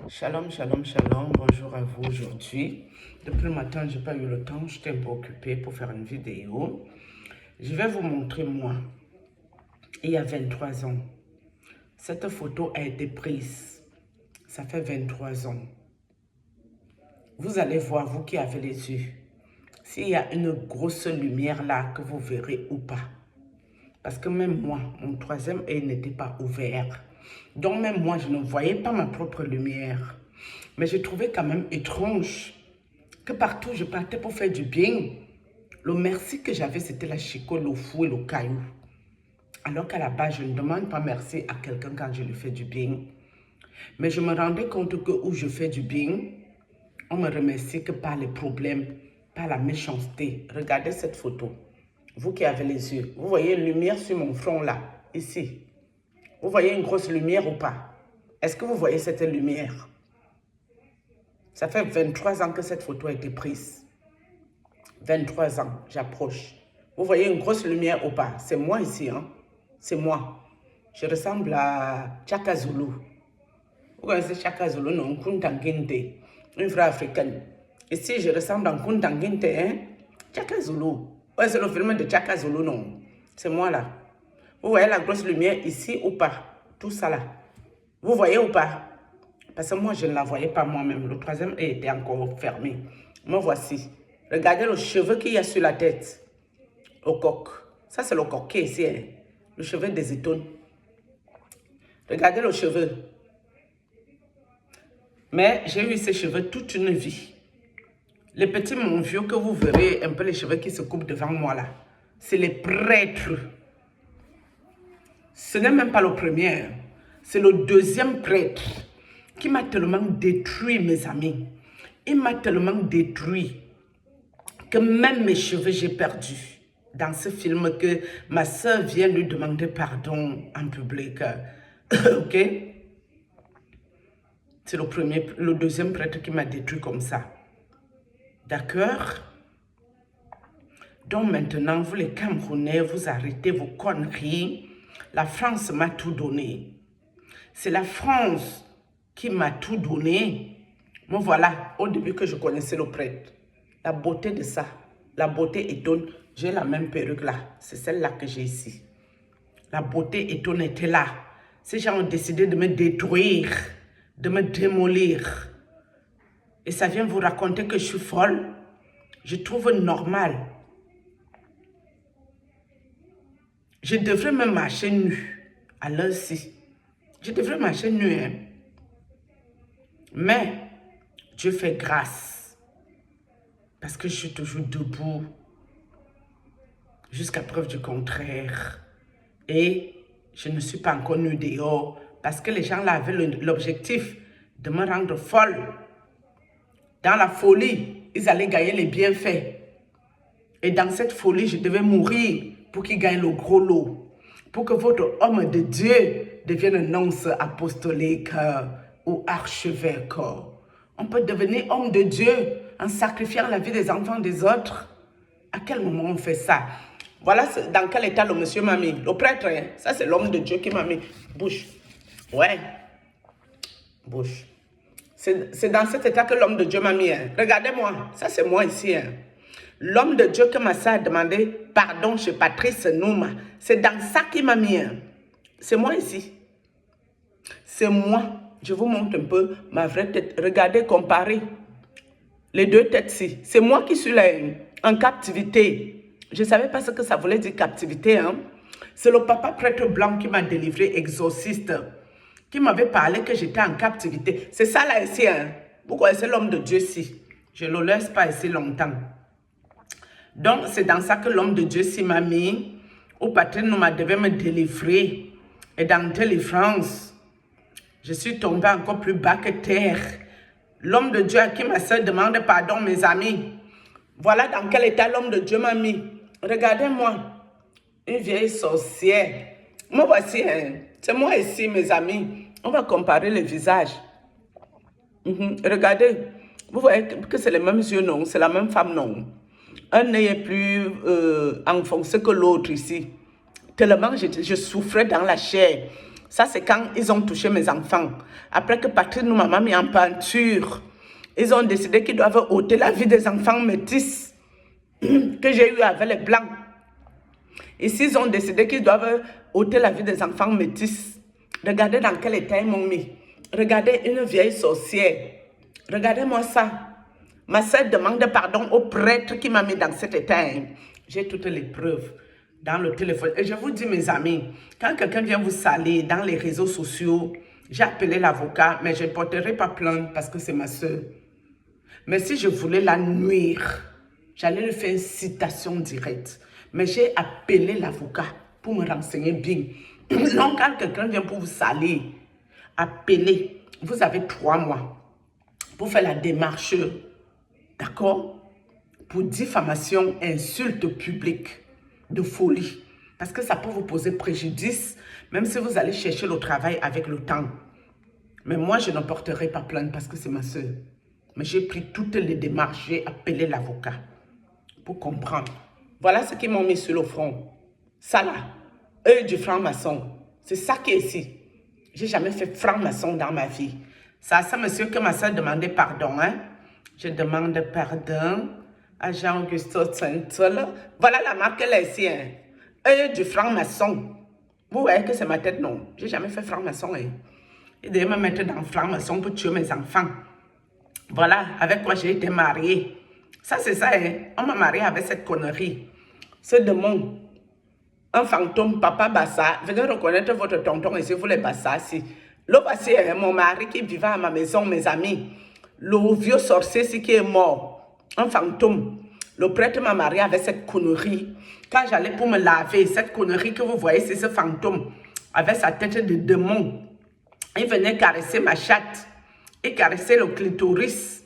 Shalom, shalom, shalom. Bonjour à vous aujourd'hui. Depuis le matin, je n'ai pas eu le temps. J'étais un peu occupée pour faire une vidéo. Je vais vous montrer moi. Il y a 23 ans. Cette photo a été prise. Ça fait 23 ans. Vous allez voir, vous qui avez les yeux, s'il y a une grosse lumière là que vous verrez ou pas. Parce que même moi, mon troisième œil n'était pas ouvert. Donc même moi, je ne voyais pas ma propre lumière. Mais je trouvais quand même étrange que partout je partais pour faire du bien. Le merci que j'avais, c'était la chico, le fou et le caillou. Alors qu'à la base, je ne demande pas merci à quelqu'un quand je lui fais du bien. Mais je me rendais compte que où je fais du bien, on me remercie que par les problèmes, par la méchanceté. Regardez cette photo. Vous qui avez les yeux, vous voyez une lumière sur mon front là, ici. Vous voyez une grosse lumière ou pas? Est-ce que vous voyez cette lumière? Ça fait 23 ans que cette photo a été prise. 23 ans, j'approche. Vous voyez une grosse lumière ou pas? C'est moi ici, hein? C'est moi. Je ressemble à Chaka Zulu. Vous connaissez Chaka Zulu, non? Kuntanginte, une vraie africaine. Ici, je ressemble à Kuntanginte, hein? Chaka Zulu. Ouais, c'est le film de Chaka Zulu, non? C'est moi là. Vous voyez la grosse lumière ici ou pas? Tout ça là. Vous voyez ou pas? Parce que moi, je ne la voyais pas moi-même. Le troisième œil était encore fermé. Me voici. Regardez le cheveu qu'il y a sur la tête. Le coq. Ça, c'est le coq qui est ici. Hein? Le cheveu des étoiles. Regardez le cheveu. Mais j'ai eu ces cheveux toute une vie. Les petits mon vieux que vous verrez, un peu les cheveux qui se coupent devant moi là. C'est les prêtres. Ce n'est même pas le premier. C'est le deuxième prêtre qui m'a tellement détruit, mes amis. Il m'a tellement détruit que même mes cheveux, j'ai perdu. Dans ce film que ma soeur vient lui demander pardon en public. Ok? C'est le deuxième prêtre qui m'a détruit comme ça. D'accord? Donc maintenant, vous les Camerounais, vous arrêtez vos conneries. La France m'a tout donné. C'est la France qui m'a tout donné. Me voilà, au début que je connaissais le prêtre. La beauté de ça, la beauté étonne. J'ai la même perruque là. C'est celle-là que j'ai ici. La beauté étonne était là. Ces gens ont décidé de me détruire, de me démolir. Et ça vient vous raconter que je suis folle. Je trouve normal. Je devrais me marcher nue à l'heure-ci. Je devrais marcher nue, hein. Mais Dieu fait grâce. Parce que je suis toujours debout. Jusqu'à preuve du contraire. Et je ne suis pas encore nue dehors. Parce que les gens là avaient l'objectif de me rendre folle. Dans la folie, ils allaient gagner les bienfaits. Et dans cette folie, je devais mourir pour qu'ils gagnent le gros lot. Pour que votre homme de Dieu devienne un nonce apostolique ou archevêque. On peut devenir homme de Dieu en sacrifiant la vie des enfants des autres. À quel moment on fait ça? Voilà dans quel état le monsieur m'a mis. Le prêtre, hein? Ça c'est l'homme de Dieu qui m'a mis. Bouche. Ouais. Bouche. C'est dans cet état que l'homme de Dieu m'a mis. Hein? Regardez-moi. Ça c'est moi ici. Hein? L'homme de Dieu que ma soeur a demandé pardon chez Patrice Nouma. C'est dans ça qu'il m'a mis. Hein? C'est moi ici. C'est moi. Je vous montre un peu ma vraie tête. Regardez, comparez. Les deux têtes-ci. C'est moi qui suis là en captivité. Je ne savais pas ce que ça voulait dire captivité. Hein? C'est le papa prêtre blanc qui m'a délivré, exorciste. Qui m'avait parlé que j'étais en captivité. C'est ça là ici. Hein? Vous connaissez l'homme de Dieu ici. Je ne le laisse pas ici longtemps. Donc, c'est dans ça que l'homme de Dieu s'y m'a mis. Au patron devait me délivrer. Et dans délivrance, je suis tombée encore plus bas que terre. L'homme de Dieu à qui ma soeur demande pardon, mes amis. Voilà dans quel état l'homme de Dieu m'a mis. Regardez-moi. Une vieille sorcière. Moi voici, hein. C'est moi ici, mes amis. On va comparer les visages. Regardez. Vous voyez que c'est les mêmes yeux, non? C'est la même femme, non? Un œil est plus enfoncé que l'autre ici. Tellement je souffrais dans la chair. Ça, c'est quand ils ont touché mes enfants. Après que Patrice Nouma m'a mis en peinture, ils ont décidé qu'ils doivent ôter la vie des enfants métis que j'ai eu avec les Blancs. Ici, ils ont décidé qu'ils doivent ôter la vie des enfants métis. Regardez dans quel état ils m'ont mis. Regardez une vieille sorcière. Regardez-moi ça. Ma sœur demande pardon au prêtre qui m'a mis dans cet état. J'ai toutes les preuves dans le téléphone. Et je vous dis, mes amis, quand quelqu'un vient vous salir dans les réseaux sociaux, j'ai appelé l'avocat, mais je ne porterai pas plainte parce que c'est ma sœur. Mais si je voulais la nuire, j'allais lui faire une citation directe. Mais j'ai appelé l'avocat pour me renseigner bien. Donc, quand quelqu'un vient pour vous salir, appelez. Vous avez 3 mois pour faire la démarche, d'accord? Pour diffamation, insulte publique, de folie. Parce que ça peut vous poser préjudice, même si vous allez chercher le travail avec le temps. Mais moi, je ne porterai pas plainte parce que c'est ma soeur. Mais j'ai pris toutes les démarches, j'ai appelé l'avocat pour comprendre. Voilà ce qu'ils m'ont mis sur le front. Ça là, eux du franc-maçon. C'est ça qui est ici. J'ai jamais fait franc-maçon dans ma vie. C'est à ça, monsieur, que ma soeur demandait pardon. Hein? Je demande pardon à Jean-Augusto Saint-Tol. Voilà la marque là ici. Hein? Eux du franc-maçon. Vous voyez que c'est ma tête, non? J'ai jamais fait franc-maçon. Hein? Ils devaient me mettre dans le franc-maçon pour tuer mes enfants. Voilà, avec quoi j'ai été mariée. Ça, c'est ça, hein. On m'a mariée avec cette connerie. Ce démon, un fantôme, papa Bassa. Venez reconnaître votre tonton ici, vous les Bassa. Le voici, hein, mon mari qui vivait à ma maison, mes amis. Le vieux sorcier ici qui est mort. Un fantôme. Le prêtre m'a mariée avec cette connerie. Quand j'allais pour me laver, cette connerie que vous voyez, c'est ce fantôme. Avec sa tête de démon. Il venait caresser ma chatte. Et caresser le clitoris.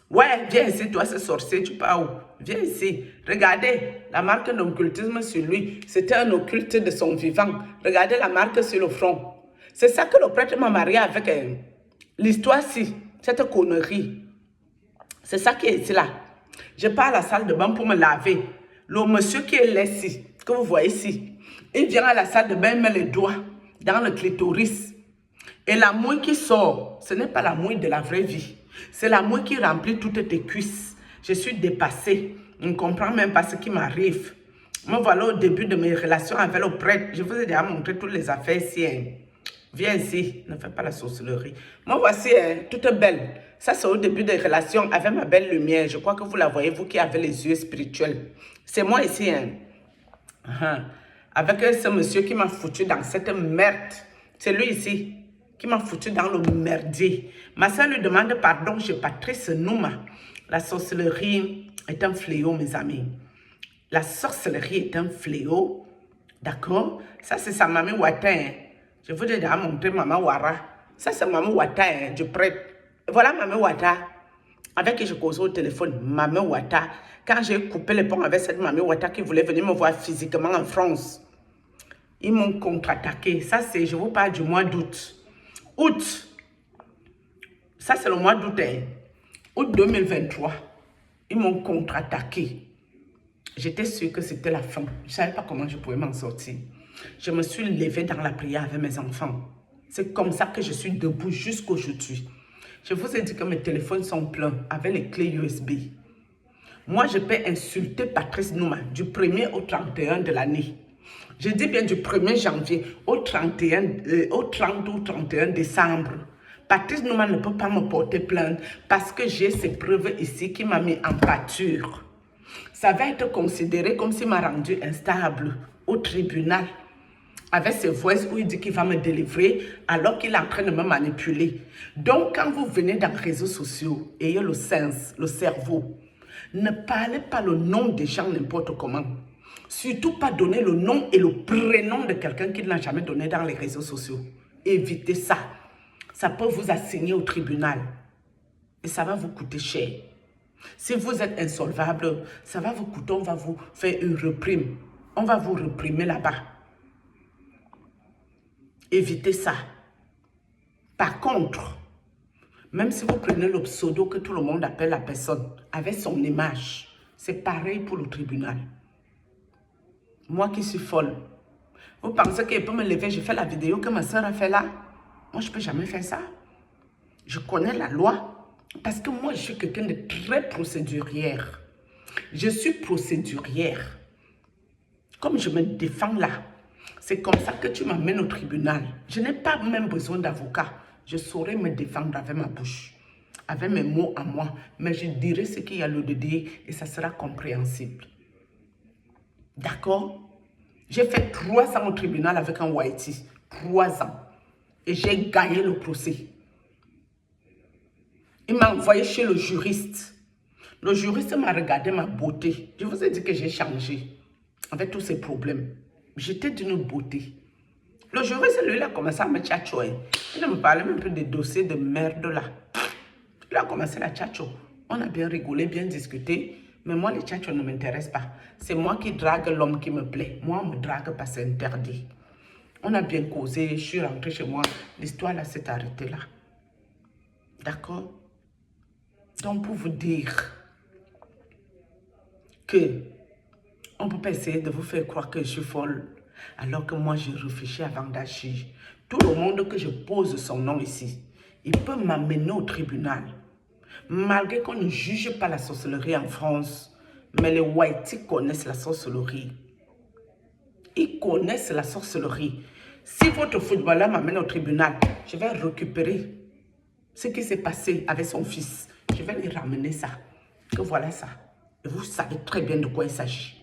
Ouais, viens ici, toi, ce sorcier, tu pars où? Viens ici. Regardez la marque d'occultisme sur lui. C'était un occulte de son vivant. Regardez la marque sur le front. C'est ça que le prêtre m'a marié avec l'histoire-ci, cette connerie. C'est ça qui est ici là. Je pars à la salle de bain pour me laver. Le monsieur qui est là ici, que vous voyez ici, il vient à la salle de bain, il met les doigts dans le clitoris. Et la mouille qui sort, ce n'est pas la mouille de la vraie vie. C'est la mouille qui remplit toutes tes cuisses. Je suis dépassée. Je ne comprends même pas ce qui m'arrive. Me voilà au début de mes relations avec le prêtre. Je vous ai déjà montré toutes les affaires ici. Hein. Viens ici, ne fais pas la sorcellerie. Moi voici, hein, toute belle. Ça c'est au début des relations avec ma belle lumière. Je crois que vous la voyez, vous qui avez les yeux spirituels. C'est moi ici. Hein. Avec ce monsieur qui m'a foutu dans cette merde. C'est lui ici qui m'a foutu dans le merdier. Ma soeur lui demande pardon chez Patrice Nouma. La sorcellerie est un fléau, mes amis. La sorcellerie est un fléau. D'accord? Ça, c'est sa mamie Ouatta. Hein. Je vous ai déjà montré Maman Ouara. Ça, c'est Maman Ouatta, hein, du prêtre. Voilà Maman Ouatta. Avec qui je causais au téléphone. Maman Ouatta. Quand j'ai coupé les ponts avec cette Maman Ouatta qui voulait venir me voir physiquement en France, ils m'ont contre-attaqué. Ça, c'est, je vous parle du mois d'août. Août, ça c'est le mois d'août, hein. Août 2023, ils m'ont contre-attaqué. J'étais sûre que c'était la fin. Je ne savais pas comment je pouvais m'en sortir. Je me suis levée dans la prière avec mes enfants. C'est comme ça que je suis debout jusqu'aujourd'hui. Je vous ai dit que mes téléphones sont pleins avec les clés USB. Moi, je peux insulter Patrice Nouma du 1er au 31 de l'année. Je dis bien du 1er janvier au 30 ou 31 décembre. Patrice Nouma ne peut pas me porter plainte parce que j'ai ces preuves ici qui m'a mis en pâture. Ça va être considéré comme s'il m'a rendu instable au tribunal. Avec ses voix où il dit qu'il va me délivrer alors qu'il est en train de me manipuler. Donc quand vous venez dans les réseaux sociaux, ayez le sens, le cerveau. Ne parlez pas le nom des gens n'importe comment. Surtout pas donner le nom et le prénom de quelqu'un qui n'a jamais donné dans les réseaux sociaux. Évitez ça. Ça peut vous assigner au tribunal. Et ça va vous coûter cher. Si vous êtes insolvable, ça va vous coûter, on va vous faire une reprime. On va vous reprimer là-bas. Évitez ça. Par contre, même si vous prenez le pseudo que tout le monde appelle la personne, avec son image, c'est pareil pour le tribunal. Moi qui suis folle, Vous pensez qu'il peut me lever, je fais la vidéo que ma soeur a fait là? Moi, je ne peux jamais faire ça. Je connais la loi parce que moi, je suis quelqu'un de très procédurière. Je suis procédurière. Comme je me défends là, c'est comme ça que tu m'amènes au tribunal. Je n'ai pas même besoin d'avocat. Je saurais me défendre avec ma bouche, avec mes mots à moi. Mais je dirai ce qu'il y a lieu de dire et ça sera compréhensible. D'accord? J'ai fait 3 ans au tribunal avec un Whitey. 3 ans. Et j'ai gagné le procès. Il m'a envoyé chez le juriste. Le juriste m'a regardé ma beauté. Je vous ai dit que j'ai changé avec tous ces problèmes. J'étais d'une beauté. Le juriste, lui, il a commencé à me tchatchoer. Il me parlait même plus des dossiers de merde là. Il a commencé la tchatcho. On a bien rigolé, bien discuté. Mais moi, les tchatchos ne m'intéressent pas. C'est moi qui drague l'homme qui me plaît. Moi, on me drague pas, c'est interdit. On a bien causé, je suis rentrée chez moi. L'histoire là s'est arrêtée là. D'accord? Donc, pour vous dire que on ne peut pas essayer de vous faire croire que je suis folle, alors que moi, je réfléchis avant d'agir. Tout le monde que je pose son nom ici, il peut m'amener au tribunal. Malgré qu'on ne juge pas la sorcellerie en France, mais les Whiteys connaissent la sorcellerie. Ils connaissent la sorcellerie. Si votre footballeur m'amène au tribunal, je vais récupérer ce qui s'est passé avec son fils. Je vais lui ramener ça. Que voilà ça. Et vous savez très bien de quoi il s'agit.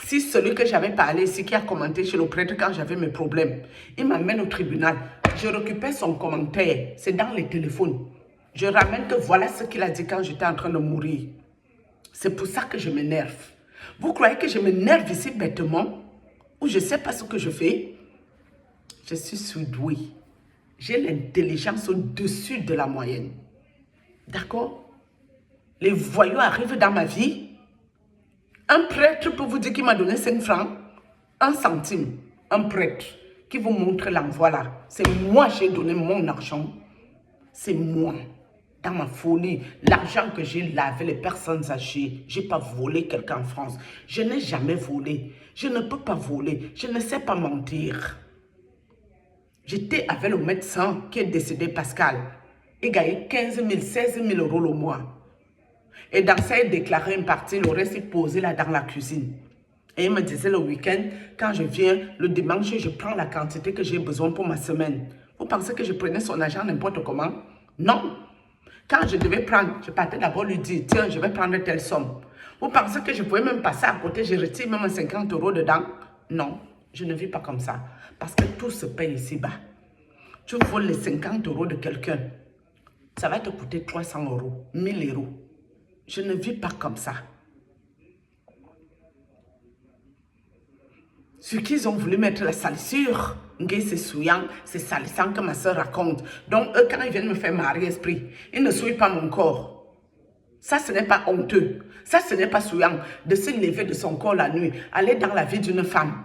Si celui que j'avais parlé ici, qui a commenté chez le prêtre quand j'avais mes problèmes, il m'amène au tribunal, je récupère son commentaire, c'est dans les téléphones. Je ramène que voilà ce qu'il a dit quand j'étais en train de mourir. C'est pour ça que je m'énerve. Vous croyez que je m'énerve ici bêtement? Ou je ne sais pas ce que je fais? Je suis surdouée. J'ai l'intelligence au-dessus de la moyenne. D'accord? Les voyous arrivent dans ma vie. Un prêtre peut vous dire qu'il m'a donné 5 francs, 1 centime. Un prêtre qui vous montre l'envoi là. C'est moi qui j'ai donné mon argent. C'est moi. Dans ma folie, l'argent que j'ai lavé les personnes âgées, je n'ai pas volé quelqu'un en France. Je n'ai jamais volé. Je ne peux pas voler. Je ne sais pas mentir. J'étais avec le médecin qui est décédé, Pascal. Il gagnait 15 000, 16 000 euros le mois. Et dans ça, il déclarait une partie, le reste, il posait là dans la cuisine. Et il me disait le week-end, quand je viens, le dimanche, je prends la quantité que j'ai besoin pour ma semaine. Vous pensez que je prenais son argent n'importe comment? Non. Quand je devais prendre, je partais d'abord lui dire, tiens, je vais prendre telle somme. Vous pensez que je pouvais même passer à côté, je retire même 50 euros dedans? Non, je ne vis pas comme ça. Parce que tout se paye ici-bas. Tu voles les 50 euros de quelqu'un, ça va te coûter 300 euros, 1000 euros. Je ne vis pas comme ça. Ce qu'ils ont voulu mettre la salissure, c'est souillant, c'est salissant que ma soeur raconte. Donc, eux, quand ils viennent me faire marier esprit, ils ne souillent pas mon corps. Ça, ce n'est pas honteux. Ça, ce n'est pas souillant de se lever de son corps la nuit, aller dans la vie d'une femme,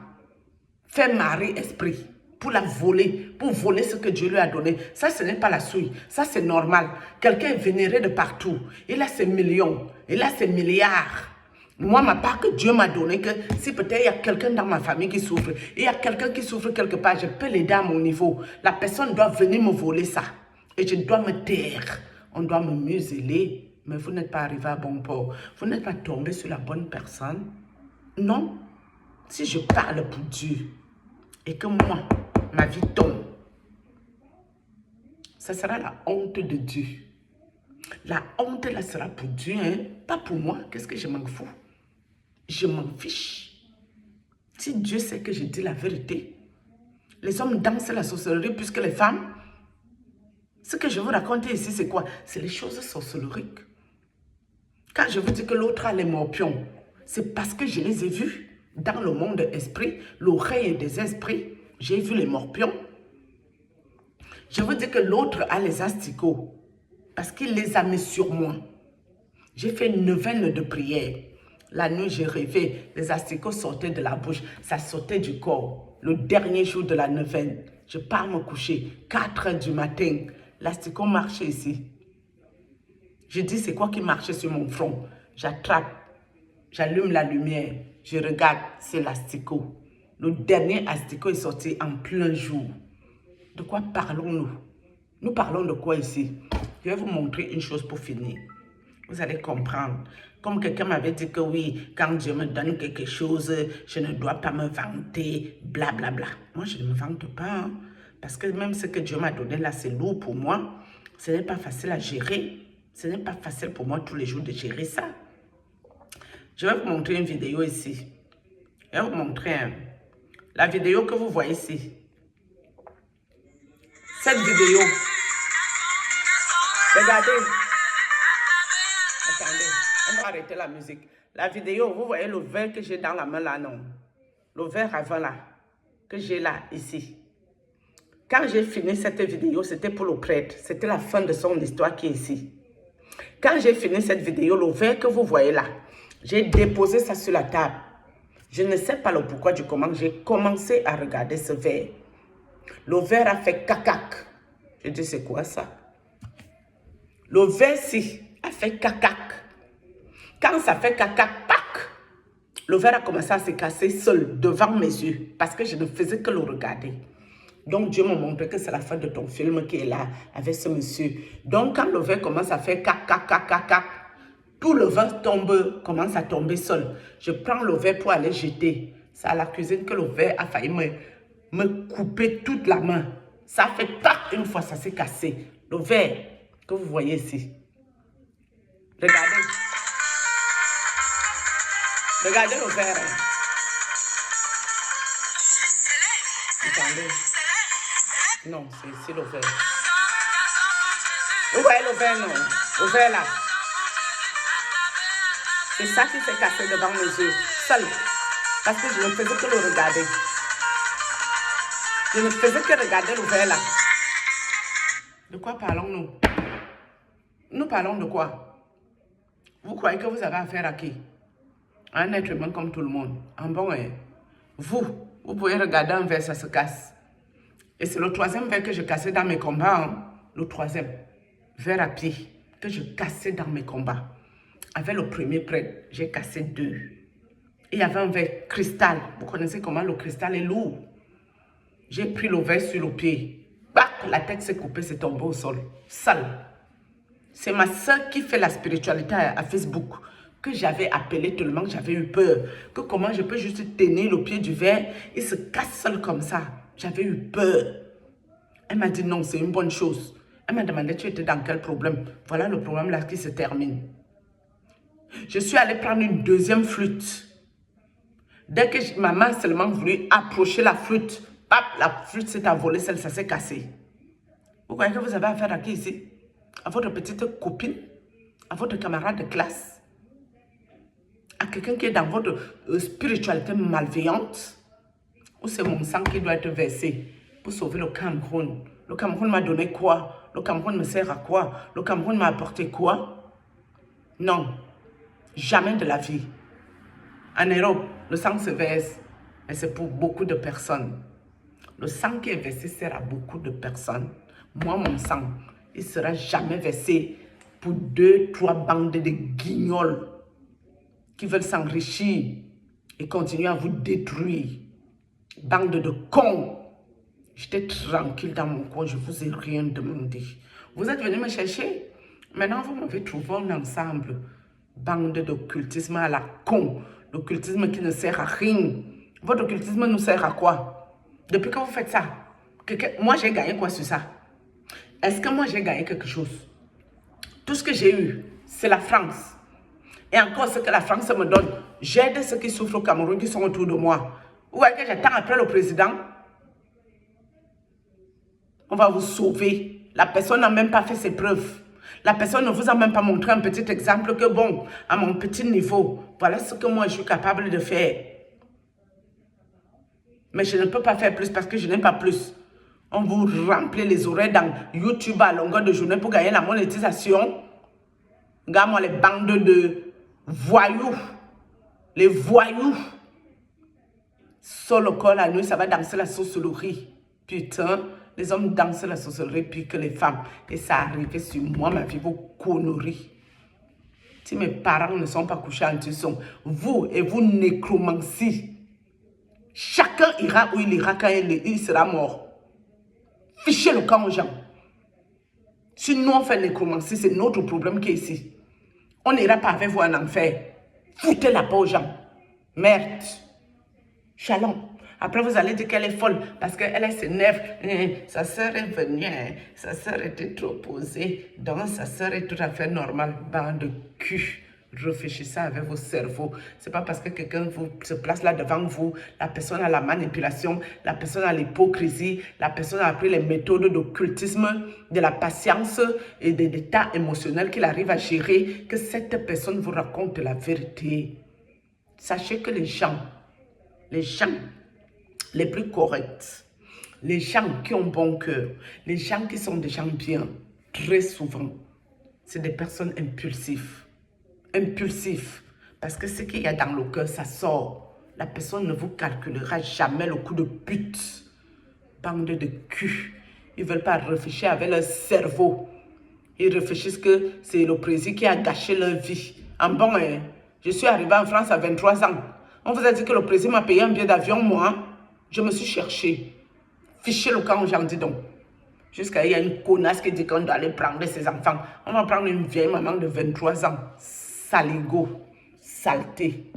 faire marier esprit pour la voler, pour voler ce que Dieu lui a donné. Ça, ce n'est pas la souille. Ça, c'est normal. Quelqu'un est vénéré de partout. Il a ses millions. Il a ses milliards. Moi, ma part que Dieu m'a donné, que si peut-être il y a quelqu'un dans ma famille qui souffre, il y a quelqu'un qui souffre quelque part, je peux l'aider à mon niveau. La personne doit venir me voler ça. Et je dois me taire. On doit me museler. Mais vous n'êtes pas arrivé à bon port. Vous n'êtes pas tombé sur la bonne personne. Non. Si je parle pour Dieu et que moi, ma vie tombe, ça sera la honte de Dieu. La honte là sera pour Dieu, hein? Pas pour moi. Qu'est-ce que je m'en fous? Je m'en fiche. Si Dieu sait que je dis la vérité, les hommes dansent la sorcellerie plus que les femmes. Ce que je vous raconte ici, c'est quoi? C'est les choses sorcelleriques. Quand je vous dis que l'autre a les morpions, c'est parce que je les ai vus dans le monde esprit, l'oreille des esprits. J'ai vu les morpions. Je vous dis que l'autre a les asticots parce qu'il les a mis sur moi. J'ai fait une neuvaine de prière. La nuit, j'ai rêvé, les asticots sortaient de la bouche, ça sortait du corps. Le dernier jour de la neuvaine, je pars me coucher, 4 h du matin, l'asticot marchait ici. Je dis, c'est quoi qui marchait sur mon front? J'attrape, j'allume la lumière. Je regarde, c'est l'Astico. Le dernier Astico est sorti en plein jour. De quoi parlons-nous? Nous parlons de quoi ici? Je vais vous montrer une chose pour finir. Vous allez comprendre. Comme quelqu'un m'avait dit que oui, quand Dieu me donne quelque chose, je ne dois pas me vanter, blablabla. Bla, bla. Moi, je ne me vante pas. Hein, parce que même ce que Dieu m'a donné là, c'est lourd pour moi. Ce n'est pas facile à gérer. Ce n'est pas facile pour moi tous les jours de gérer ça. Je vais vous montrer une vidéo ici. Je vais vous montrer la vidéo que vous voyez ici. Cette vidéo. Regardez. Attendez, on va arrêter la musique. La vidéo, vous voyez le verre que j'ai dans la main là, non? Le verre avant là, que j'ai là, ici. Quand j'ai fini cette vidéo, c'était pour le prêtre. C'était la fin de son histoire qui est ici. Quand j'ai fini cette vidéo, le verre que vous voyez là, j'ai déposé ça sur la table. Je ne sais pas le pourquoi du comment. J'ai commencé à regarder ce verre. Le verre a fait cacac. Je dis, c'est quoi ça? Le verre-ci a fait cacac. Quand ça fait cacac, pac, le verre a commencé à se casser seul devant mes yeux parce que je ne faisais que le regarder. Donc Dieu m'a montré que c'est la fin de ton film qui est là avec ce monsieur. Donc quand le verre commence à faire cacac, cacac, cacac, tout le verre commence à tomber seul. Je prends le verre pour aller jeter. C'est à la cuisine que le verre a failli me couper toute la main. Ça a fait tac, une fois ça s'est cassé. Le verre que vous voyez ici. Regardez. Regardez le verre. Attendez. Non, c'est ici le verre. Vous voyez le verre, non? Le verre là. C'est ça qui s'est cassé devant mes yeux. Seul. Parce que je ne faisais que le regarder. Je ne faisais que regarder le verre là. De quoi parlons-nous? Nous parlons de quoi? Vous croyez que vous avez affaire à qui? À un être humain comme tout le monde. En bon, vous pouvez regarder un verre, ça se casse. Et c'est le troisième verre que je cassais dans mes combats. Hein? Le troisième verre à pied que je cassais dans mes combats. Avec le premier prêtre, j'ai cassé 2. Et il y avait un verre cristal. Vous connaissez comment le cristal est lourd. J'ai pris le verre sur le pied. Bac, la tête s'est coupée, c'est tombé au sol. Sale. C'est ma soeur qui fait la spiritualité à Facebook que j'avais appelé tellement que j'avais eu peur. Que comment je peux juste tenir le pied du verre et se casse seul comme ça. J'avais eu peur. Elle m'a dit non, c'est une bonne chose. Elle m'a demandé tu étais dans quel problème. Voilà le problème là qui se termine. Je suis allée prendre une deuxième flûte. Dès que ma main seulement voulu approcher la flûte, hop, la flûte s'est envolée, ça s'est cassé. Vous croyez que vous avez affaire à qui ici? À votre petite copine? À votre camarade de classe? À quelqu'un qui est dans votre spiritualité malveillante? Ou c'est mon sang qui doit être versé pour sauver le Cameroun? Le Cameroun m'a donné quoi? Le Cameroun me sert à quoi? Le Cameroun m'a apporté quoi? Non, jamais de la vie. En Europe, le sang se verse, mais c'est pour beaucoup de personnes. Le sang qui est versé sert à beaucoup de personnes. Moi, mon sang, il ne sera jamais versé pour 2, 3 bandes de guignols qui veulent s'enrichir et continuer à vous détruire. Bande de cons. J'étais tranquille dans mon coin, je ne vous ai rien demandé. Vous êtes venus me chercher. Maintenant, vous m'avez trouvé un ensemble. Bande d'occultisme à la con. L'occultisme qui ne sert à rien. Votre occultisme nous sert à quoi? Depuis que vous faites ça, moi j'ai gagné quoi sur ça? Est-ce que moi j'ai gagné quelque chose? Tout ce que j'ai eu, c'est la France. Et encore ce que la France me donne, j'aide ceux qui souffrent au Cameroun, qui sont autour de moi. Vous voyez que j'attends après le président? On va vous sauver. La personne n'a même pas fait ses preuves. La personne ne vous a même pas montré un petit exemple que bon, à mon petit niveau, voilà ce que moi je suis capable de faire. Mais je ne peux pas faire plus parce que je n'ai pas plus. On vous remplit les oreilles dans YouTube à longueur de journée pour gagner la monétisation. Regarde-moi les bandes de voyous. Les voyous. Sur le corps la nuit, ça va danser la sorcellerie. Putain, les hommes dansent la sorcellerie plus que les femmes. Et ça arrivait sur moi, ma vie, vos conneries. Si mes parents ne sont pas couchés en Tusson, vous et vous nécromancie. Chacun ira où il ira quand il sera mort. Fichez le camp aux gens. Si nous on fait nécromancie, c'est notre problème qui est ici. On n'ira pas avec vous en enfer. Foutez la paix aux gens. Merde. Shalom. Après, vous allez dire qu'elle est folle parce qu'elle s'énerve. Sa soeur est venue, sa soeur était trop posée. Donc, sa soeur est tout à fait normale. Bande de cul. Réfléchissez avec vos cerveaux. Ce n'est pas parce que quelqu'un se place là devant vous, la personne a la manipulation, la personne a l'hypocrisie, la personne a appris les méthodes d'occultisme, de la patience et de l'état émotionnel qu'il arrive à gérer, que cette personne vous raconte la vérité. Sachez que les gens les plus corrects, les gens qui ont bon cœur, les gens qui sont des gens bien, très souvent, c'est des personnes impulsives. Impulsif, parce que ce qu'il y a dans le cœur, ça sort. La personne ne vous calculera jamais le coup de pute. Bande de cul. Ils ne veulent pas réfléchir avec leur cerveau. Ils réfléchissent que c'est le président qui a gâché leur vie. En bon, je suis arrivé en France à 23 ans. On vous a dit que le président m'a payé un billet d'avion, moi. Je me suis cherché. Fichez le camp, j'en dis donc. Jusqu'à il y a une connasse qui dit qu'on doit aller prendre ses enfants. On va prendre une vieille maman de 23 ans. Saligo, saleté.